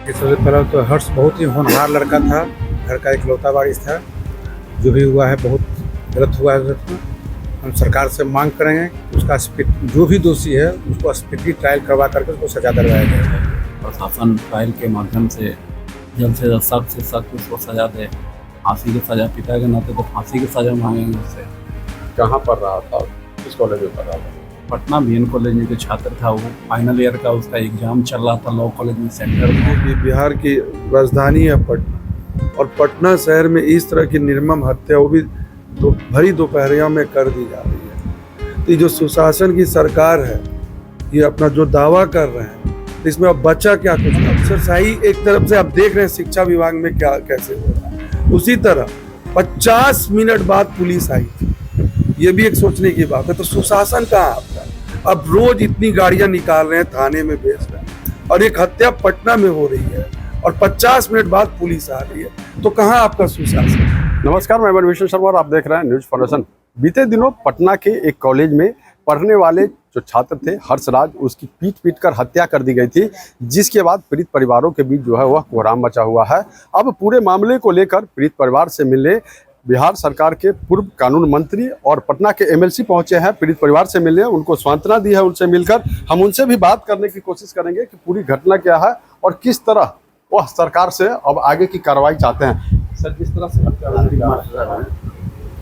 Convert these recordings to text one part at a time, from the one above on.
देखिए, सबसे पहले तो हर्ष बहुत ही होनहार लड़का था, घर का इकलौता वारिस था। जो भी हुआ है बहुत गलत हुआ है। हम सरकार से मांग करेंगे कि उसका जो भी दोषी है उसको स्पीडी ट्रायल करवा करके उसको सजा दिलवाया जाएगा। प्रशासन ट्रायल के माध्यम से जल्द से जल्द सख्त से सख्त उसको सजा दे। फांसी की सजा, पिता के नाते तो फांसी की सजा मांगेंगे उससे। कहाँ पढ़ रहा था, किस कॉलेज में पढ़ रहा था? पटना बीएन कॉलेज में जो छात्र था वो फाइनल ईयर का उसका एग्जाम चल रहा था, लॉ कॉलेज में सेंटर में। बिहार की राजधानी है पटना, और पटना शहर में इस तरह की निर्मम हत्या वो भी भरी दोपहरिया में कर दी जा रही है। तो ये जो सुशासन की सरकार है, ये अपना जो दावा कर रहे हैं, तो इसमें अब बचा क्या कुछ? अफसरशाही एक तरफ से आप देख रहे हैं शिक्षा विभाग में क्या कैसे हो रहा है, उसी तरह 50 मिनट बाद पुलिस आई थी। ये भी एक सोचने की बात है। तो सुशासन कहाँ आपका? अब रोज इतनी गाड़ियां निकाल रहे हैं, थाने में भेज रहे हैं, और एक हत्या पटना में हो रही है और 50 मिनट बाद पुलिस आ रही है। तो कहाँ आपका सुशासन? नमस्कार, मैं विष्णु शर्मा और आप देख रहे हैं न्यूज फाउंडेशन। बीते दिनों पटना के एक कॉलेज में पढ़ने वाले जो छात्र थे हर्षराज, उसकी पीट कर हत्या कर दी गई थी, जिसके बाद पीड़ित परिवारों के बीच जो है वह कोहराम मचा हुआ है। अब पूरे मामले को लेकर पीड़ित परिवार से मिलने बिहार सरकार के पूर्व कानून मंत्री और पटना के एमएलसी पहुंचे हैं पीड़ित परिवार से मिलने। उनको सांत्वना दी है। उनसे मिलकर हम उनसे भी बात करने की कोशिश करेंगे कि पूरी घटना क्या है और किस तरह वह सरकार से अब आगे की कार्रवाई चाहते हैं। सर, किस तरह से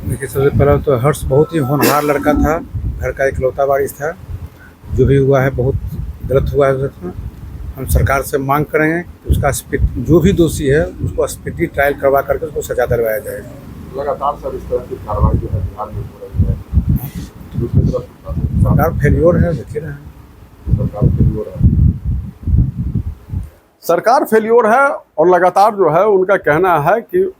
देखिए, सबसे पहले तो हर्ष बहुत ही होनहार लड़का था, घर का इकलौता वारिस था। जो भी हुआ है बहुत गलत हुआ है। हम सरकार से मांग करेंगे कि उसका जो भी दोषी है उसको स्पीडी ट्रायल करवा करके उसको सजा दिलवाया जाएगा। लगातार सर इस तरह की कार्रवाई जो है बिहार में हो रही है, दूसरी तरफ सरकार फेल्योर है, देख रहे हैं सरकार फेल्योर है। सरकार फेल्योर है और लगातार जो है उनका कहना है कि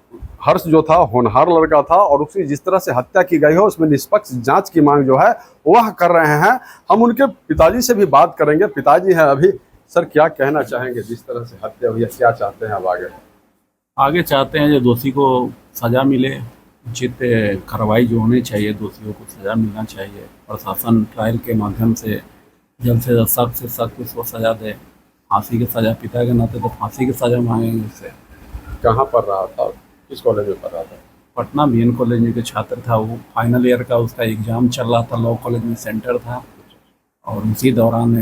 हर्ष जो था होनहार लड़का था और उसकी जिस तरह से हत्या की गई है उसमें निष्पक्ष जांच की मांग जो है वह कर रहे हैं। हम उनके पिताजी से भी बात करेंगे। पिताजी हैं अभी। सर, क्या कहना चाहेंगे जिस तरह से हत्या हुई है? क्या चाहते हैं अब आगे चाहते हैं जो दोषी को सजा मिले, उचित कार्रवाई जो होनी चाहिए, दोषियों को सजा मिलना चाहिए। प्रशासन ट्रायल के माध्यम से जल्द से सख्त उसको सजा दे। फांसी की सजा, पिता के नाते तो फांसी की सजा मांगेंगे उससे। कहाँ पढ़ रहा था, किस कॉलेज में पढ़ रहा था? पटना बीएन कॉलेज में जो छात्र था वो फाइनल ईयर का उसका एग्जाम चल रहा था, लॉ कॉलेज में सेंटर था। और उसी दौरान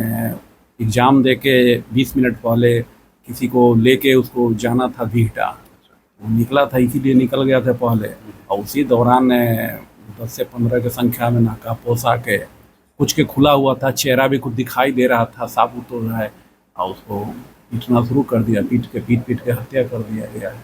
एग्ज़ाम दे के 20 मिनट पहले किसी को लेके उसको जाना था बीहटा। वो निकला था, इसीलिए निकल गया था पहले। और उसी दौरान 10 से 15 की संख्या में नाकापोश के कुछ के खुला हुआ था, चेहरा भी कुछ दिखाई दे रहा था, साबुत हो रहा है, और उसको पीटना शुरू कर दिया। पीट के हत्या कर दिया गया है।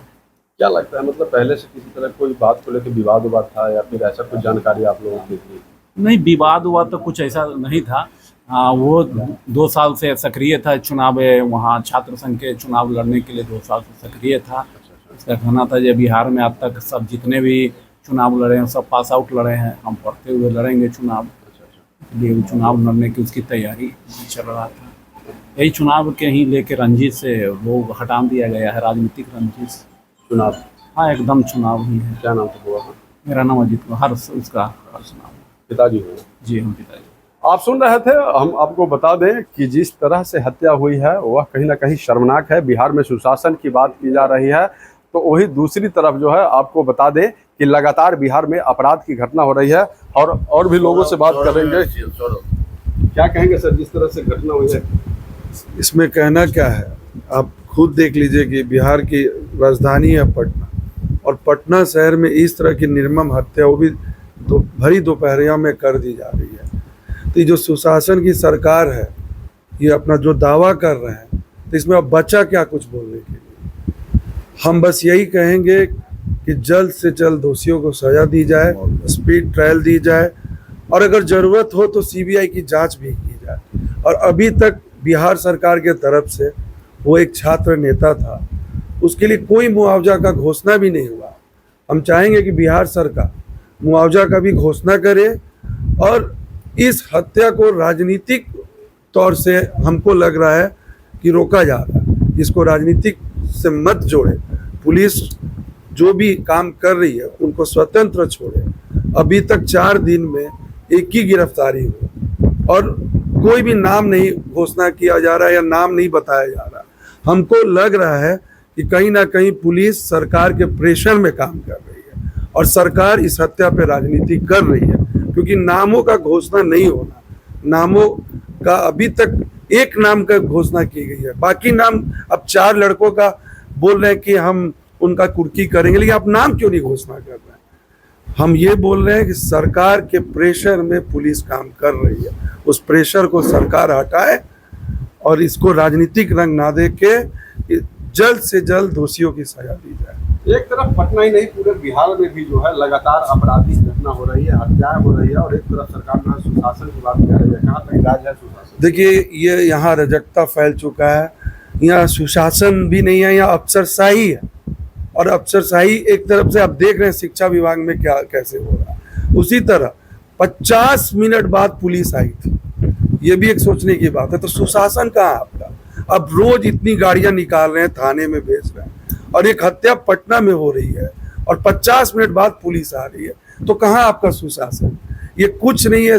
क्या लगता है, मतलब पहले से किसी तरह कोई बात को लेकर विवाद था या फिर ऐसा कुछ जानकारी आप लोगों की थी? नहीं, विवाद हुआ तो कुछ ऐसा नहीं था। वो 2 साल से सक्रिय था चुनाव, वहाँ छात्र संघ के चुनाव लड़ने के लिए 2 साल से सक्रिय था। उसका कहना था कि बिहार में अब तक सब जितने भी चुनाव लड़े हैं सब पास आउट लड़े हैं, हम पढ़ते हुए लड़ेंगे चुनाव। इसलिए वो चुनाव लड़ने की उसकी तैयारी चल रहा था। यही चुनाव के ही लेके रंजिश से वो हटा दिया गया है, राजनीतिक रंजिश। चुनाव? हाँ, एकदम चुनाव ही है। क्या नाम था हुआ? मेरा नाम अजीत कुमार, उसका हर्ष नाम। पिताजी हो? जी, हम पिताजी। आप सुन रहे थे। हम आपको बता दें कि जिस तरह से हत्या हुई है वह कहीं ना कहीं शर्मनाक है। बिहार में सुशासन की बात की जा रही है, तो वही दूसरी तरफ जो है आपको बता दें कि लगातार बिहार में अपराध की घटना हो रही है। और भी लोगों से बात करेंगे। क्या कहेंगे सर, जिस तरह से घटना हुई है? इसमें कहना क्या है, आप खुद देख लीजिए कि बिहार की राजधानी है पटना, और पटना शहर में इस तरह की निर्मम हत्या वो भी भरी दोपहरिया में कर दी जा रही है। तो ये जो सुशासन की सरकार है, ये अपना जो दावा कर रहे हैं, तो इसमें अब बचा क्या कुछ बोलने के लिए? हम बस यही कहेंगे कि जल्द से जल्द दोषियों को सजा दी जाए, स्पीड ट्रायल दी जाए, और अगर ज़रूरत हो तो सीबीआई की जांच भी की जाए। और अभी तक बिहार सरकार के तरफ से वो एक छात्र नेता था, उसके लिए कोई मुआवजा का घोषणा भी नहीं हुआ। हम चाहेंगे कि बिहार सरकार मुआवजा का भी घोषणा करे, और इस हत्या को राजनीतिक तौर से हमको लग रहा है कि रोका जा रहा है। इसको राजनीतिक से मत जोड़े। पुलिस जो भी काम कर रही है उनको स्वतंत्र छोड़े। अभी तक 4 दिन में एक ही गिरफ्तारी हुई और कोई भी नाम नहीं घोषणा किया जा रहा है या नाम नहीं बताया जा रहा। हमको लग रहा है कि कहीं ना कहीं पुलिस सरकार के प्रेशर में काम कर रही है और सरकार इस हत्या पे राजनीति कर रही है, क्योंकि नामों का घोषणा नहीं होना, नामों का अभी तक एक नाम का घोषणा की गई है, बाकी नाम अब 4 लड़कों का बोल रहे हैं कि हम उनका कुर्की करेंगे, लेकिन आप नाम क्यों नहीं घोषणा कर रहे हैं? हम ये बोल रहे हैं कि सरकार के प्रेशर में पुलिस काम कर रही है, उस प्रेशर को सरकार हटाए और इसको राजनीतिक रंग ना दे के जल्द से जल्द दोषियों की सजा दी जाए। एक तरफ पटना ही नहीं पूरे बिहार में भी जो है लगातार आपराधिक घटना हो रही है, हत्याएं हो रही है, और एक तरफ सरकार जो है सुशासन की बात कर रही है। कहाँ तक राज है सुशासन? देखिए, ये यहाँ अराजकता फैल चुका है, यहाँ सुशासन भी नहीं है, यहाँ अफसरशाही है। और अफसरशाही एक तरफ से आप देख रहे हैं शिक्षा विभाग में क्या कैसे हो रहा है, उसी तरह 50 मिनट बाद पुलिस आई थी, ये भी एक सोचने की बात है। तो सुशासन कहाँ आपका? अब रोज इतनी गाड़ियां निकाल रहे हैं, थाने में भेज रहे हैं, और एक हत्या पटना में हो रही है और 50 मिनट बाद पुलिस आ रही है, तो कहाँ आपका सुशासन? ये कुछ नहीं है,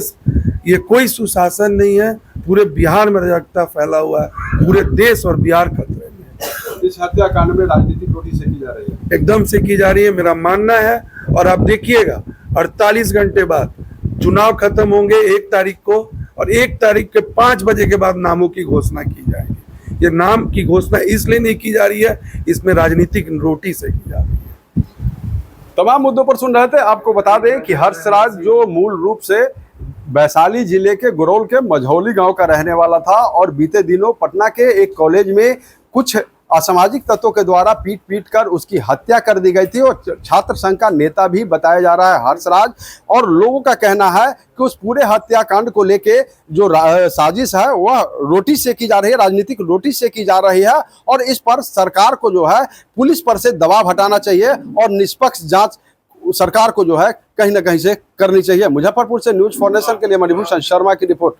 ये कोई सुशासन नहीं है। पूरे बिहार में अराजकता फैला हुआ है, पूरे देश और बिहार खतरे में। इस हत्याकांड में राजनीतिक रोटी सेकी जा रही है, एकदम से की जा रही है, मेरा मानना है। और आप देखिएगा 48 घंटे बाद चुनाव खत्म होंगे 1 तारीख को, और 1 तारीख के 5 बजे के बाद नामों की घोषणा की जाएगी। ये नाम की घोषणा इसलिए नहीं की जा रही है, इसमें राजनीतिक रोटी से की जा रही है। तमाम मुद्दों पर सुन रहे थे। आपको बता दें कि हर्षराज जो मूल रूप से वैशाली जिले के गुरौल के मझौली गांव का रहने वाला था, और बीते दिनों पटना के एक कॉलेज में कुछ असामाजिक तत्वों के द्वारा पीट कर उसकी हत्या कर दी गई थी, और छात्र संघ का नेता भी बताया जा रहा है हर्षराज। और लोगों का कहना है कि उस पूरे हत्याकांड को लेके जो साजिश है वह रोटी से की जा रही है, राजनीतिक रोटी से की जा रही है, और इस पर सरकार को जो है पुलिस पर से दबाव हटाना चाहिए और निष्पक्ष जांच सरकार को जो है कहीं ना कहीं से करनी चाहिए। मुजफ्फरपुर से न्यूज़ फॉर नेशन के लिए मणिभूषण शर्मा की रिपोर्ट।